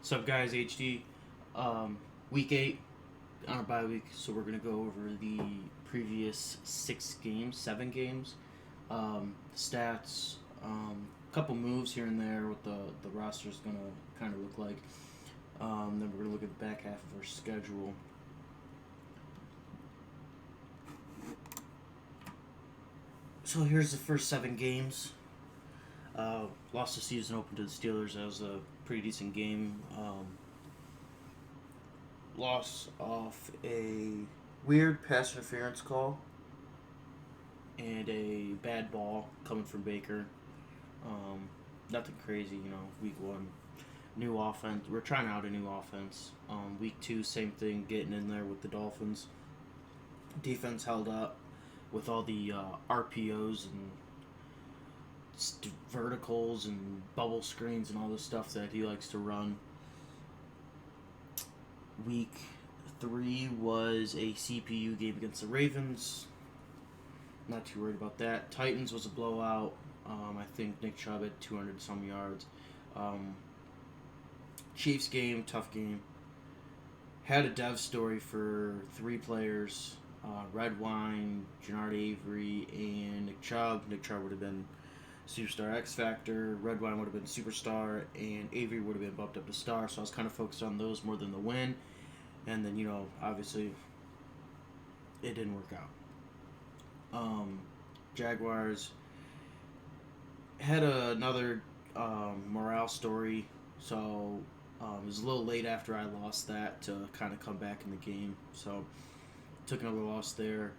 Sup guys, HD. Week 8 on a bye week, so we're going to go over the previous 7 games, stats, couple moves here and there, what the roster is going to kind of look like. Then we're going to look at the back half of our schedule. So here's the first 7 games. Lost the season open to the Steelers. That was a pretty decent game. Loss off a weird pass interference call and a bad ball coming from Baker. Nothing crazy, week 1. New offense. We're trying out a new offense. Week 2, same thing, getting in there with the Dolphins. Defense held up with all the RPOs and verticals and bubble screens and all the stuff that he likes to run. Week 3 was a CPU game against the Ravens. Not too worried about that. Titans was a blowout. I think Nick Chubb had 200 some yards. Chiefs game, tough game. Had a dev story for 3 players. Red Wine, Jannard Avery, and Nick Chubb. Nick Chubb would have been Superstar X Factor. Red Wine would have been Superstar, and Avery would have been bumped up to Star. So I was kind of focused on those more than the win. And then, obviously, it didn't work out. Jaguars had another morale story. So it was a little late after I lost that to kind of come back in the game. So took another loss there.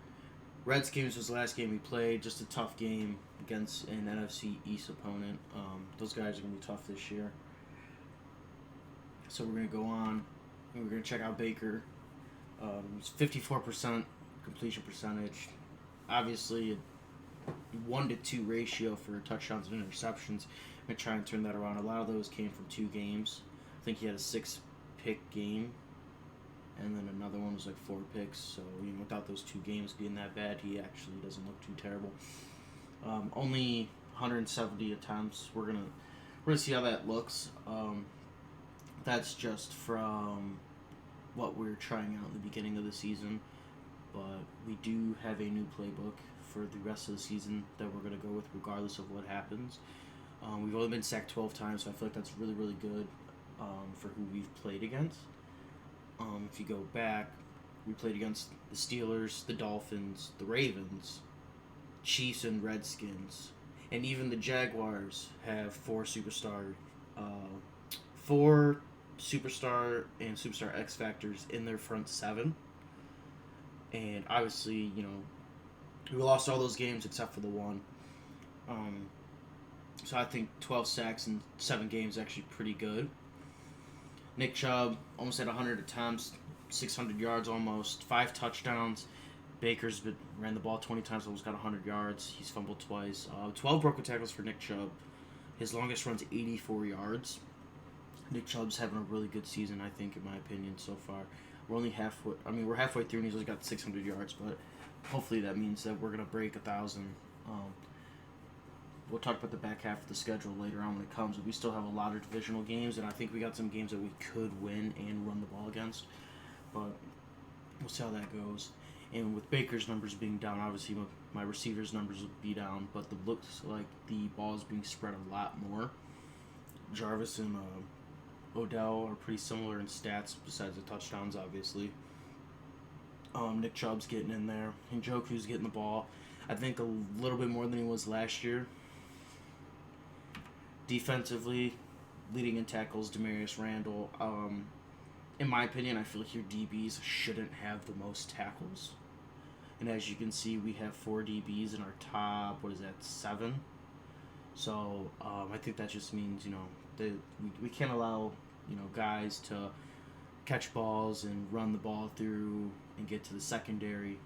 Redskins was the last game we played. Just a tough game against an NFC East opponent. Those guys are going to be tough this year. So we're going to go on. And we're going to check out Baker. It's 54% completion percentage. Obviously, a 1-to-2 ratio for touchdowns and interceptions. I'm going to try and turn that around. A lot of those came from 2 games. I think he had a 6-pick game. And then another one was like 4 picks. So, without those 2 games being that bad, he actually doesn't look too terrible. Only 170 attempts. We're gonna see how that looks. That's just from what we're trying out in the beginning of the season. But we do have a new playbook for the rest of the season that we're going to go with regardless of what happens. We've only been sacked 12 times, so I feel like that's really, really good for who we've played against. If you go back, we played against the Steelers, the Dolphins, the Ravens, Chiefs, and Redskins. And even the Jaguars have 4 superstar and Superstar X Factors in their front 7. And obviously, we lost all those games except for the one. So I think 12 sacks in 7 games is actually pretty good. Nick Chubb almost had 100 attempts, 600 yards almost, 5 touchdowns. Baker's ran the ball 20 times, almost got 100 yards. He's fumbled twice. 12 broken tackles for Nick Chubb. His longest run's 84 yards. Nick Chubb's having a really good season, I think, in my opinion, so far. We're only halfway. We're halfway through, and he's only got 600 yards. But hopefully, that means that we're gonna break 1,000. We'll talk about the back half of the schedule later on when it comes. But we still have a lot of divisional games, and I think we got some games that we could win and run the ball against. But we'll see how that goes. And with Baker's numbers being down, obviously my receivers' numbers will be down. But it looks like the ball is being spread a lot more. Jarvis and Odell are pretty similar in stats, besides the touchdowns, obviously. Nick Chubb's getting in there. And Njoku's getting the ball, I think, a little bit more than he was last year. Defensively, leading in tackles, Demarius Randall. In my opinion, I feel like your DBs shouldn't have the most tackles. And as you can see, we have 4 DBs in our top, 7? So I think that just means, we can't allow, guys to catch balls and run the ball through and get to the secondary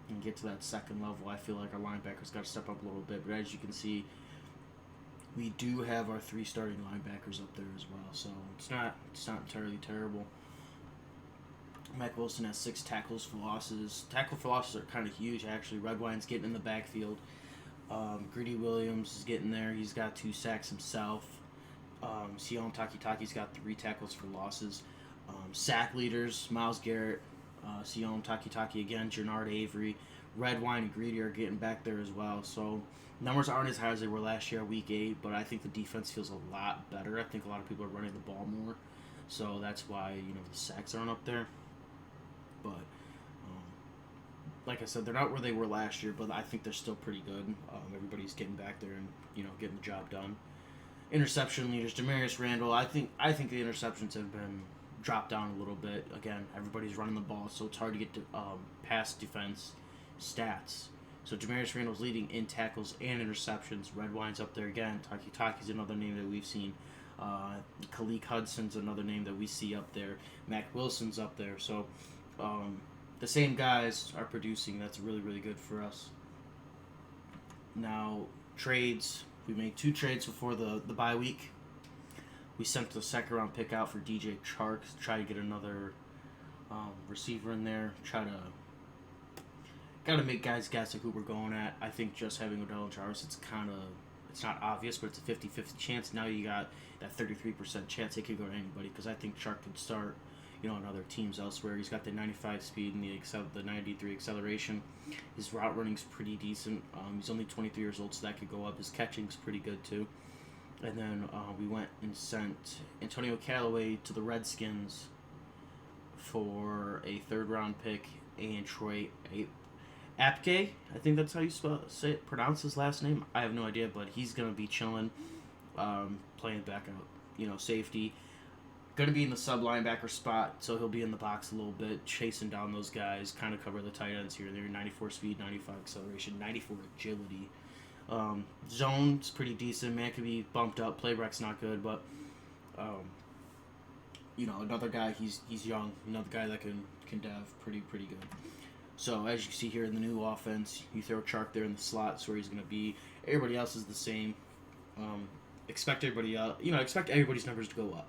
and get to that second level. I feel like our linebackers got to step up a little bit. But as you can see, we do have our 3 starting linebackers up there as well. So it's not entirely terrible. Mike Wilson has 6 tackles for losses. Tackle for losses are kind of huge, actually. Red Wine's getting in the backfield. Greedy Williams is getting there. He's got 2 sacks himself. Sion Takitaki's got 3 tackles for losses. Sack leaders, Myles Garrett, Sion Takitaki again, Jernard Avery, Redwine and Greedy are getting back there as well. So numbers aren't as high as they were last year, week 8, but I think the defense feels a lot better. I think a lot of people are running the ball more, so that's why the sacks aren't up there. But like I said, they're not where they were last year, but I think they're still pretty good. Everybody's getting back there and getting the job done. Interception leaders, Demarius Randall. I think the interceptions have been dropped down a little bit. Again, everybody's running the ball, so it's hard to get to pass defense stats. So Demarius Randall's leading in tackles and interceptions. Redwine's up there again. Taki's another name that we've seen. Khaleke Hudson's another name that we see up there. Mac Wilson's up there. So the same guys are producing. That's really, really good for us. Now, trades. We made 2 trades before the bye week. We sent the 2nd round pick out for DJ Chark to try to get another receiver in there. Got to make guys guess at who we're going at. I think just having Odell and Jarvis, it's not obvious, but it's a 50-50 chance. Now you got that 33% chance it could go to anybody, because I think Chark could start on other teams elsewhere. He's got the 95 speed and the 93 acceleration. His route running's pretty decent. He's only 23 years old, so that could go up. His catching's pretty good too. And then we went and sent Antonio Callaway to the Redskins for a 3rd round pick and Troy Apke. I think that's how you pronounce his last name. I have no idea, but he's gonna be chilling, playing back out, safety. Going to be in the sub linebacker spot, so he'll be in the box a little bit, chasing down those guys, kind of cover the tight ends here. They're 94 speed, 95 acceleration, 94 agility. Zone's pretty decent. Man could be bumped up. Playback's not good, but another guy. He's young. Another guy that can dev pretty good. So as you see here in the new offense, you throw Chark there in the slots where he's going to be. Everybody else is the same. Expect everybody's numbers to go up.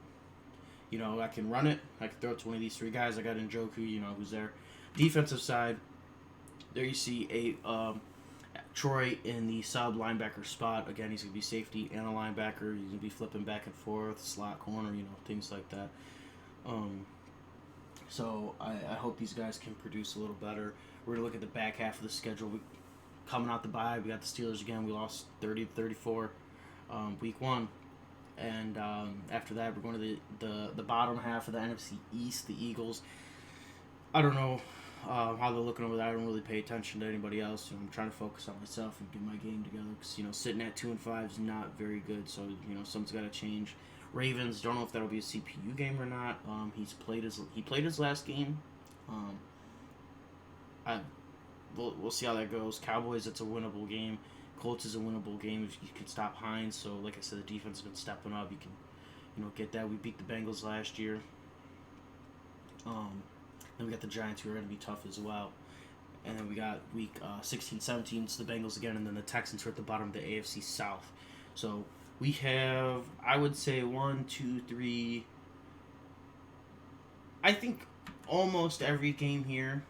I can run it. I can throw it to one of these 3 guys. I got Njoku, who's there. Defensive side, there you see Troy in the sub linebacker spot. Again, he's going to be safety and a linebacker. He's going to be flipping back and forth, slot corner, things like that. So I hope these guys can produce a little better. We're going to look at the back half of the schedule. Coming out the bye, we got the Steelers again. We lost 30-34 week 1. And after that, we're going to the bottom half of the NFC East, the Eagles. I don't know how they're looking over there. I don't really pay attention to anybody else. I'm trying to focus on myself and get my game together, because sitting at 2-5 is not very good. So something's got to change. Ravens, don't know if that'll be a CPU game or not. He played his last game. We'll see how that goes. Cowboys, it's a winnable game. Colts is a winnable game if you can stop Hines. So, like I said, the defense has been stepping up. You can, get that. We beat the Bengals last year. Then we got the Giants, who are going to be tough as well. And then we got week 16, 17, it's the Bengals again, and then the Texans, who are at the bottom of the AFC South. So we have, I would say, 1, 2, 3. I think almost every game here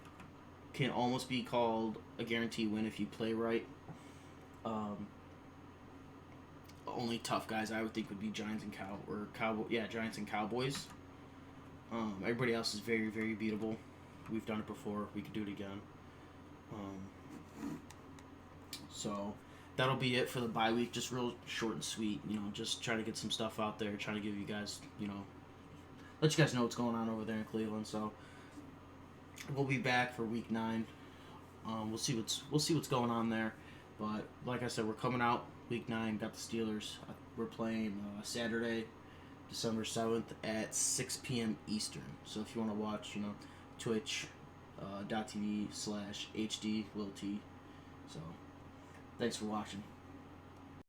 can almost be called a guaranteed win if you play right. Only tough guys I would think would be Giants and Giants and Cowboys. Everybody else is very, very beatable. We've done it before. We could do it again. So that'll be it for the bye week. Just real short and sweet. Just try to get some stuff out there. Trying to give you guys, let you guys know what's going on over there in Cleveland. So we'll be back for week 9. We'll see what's going on there. But like I said, we're coming out week 9. Got the Steelers. We're playing Saturday, December 7th at 6 p.m. Eastern. So if you want to watch, Twitch.tv/HD Will T. So thanks for watching.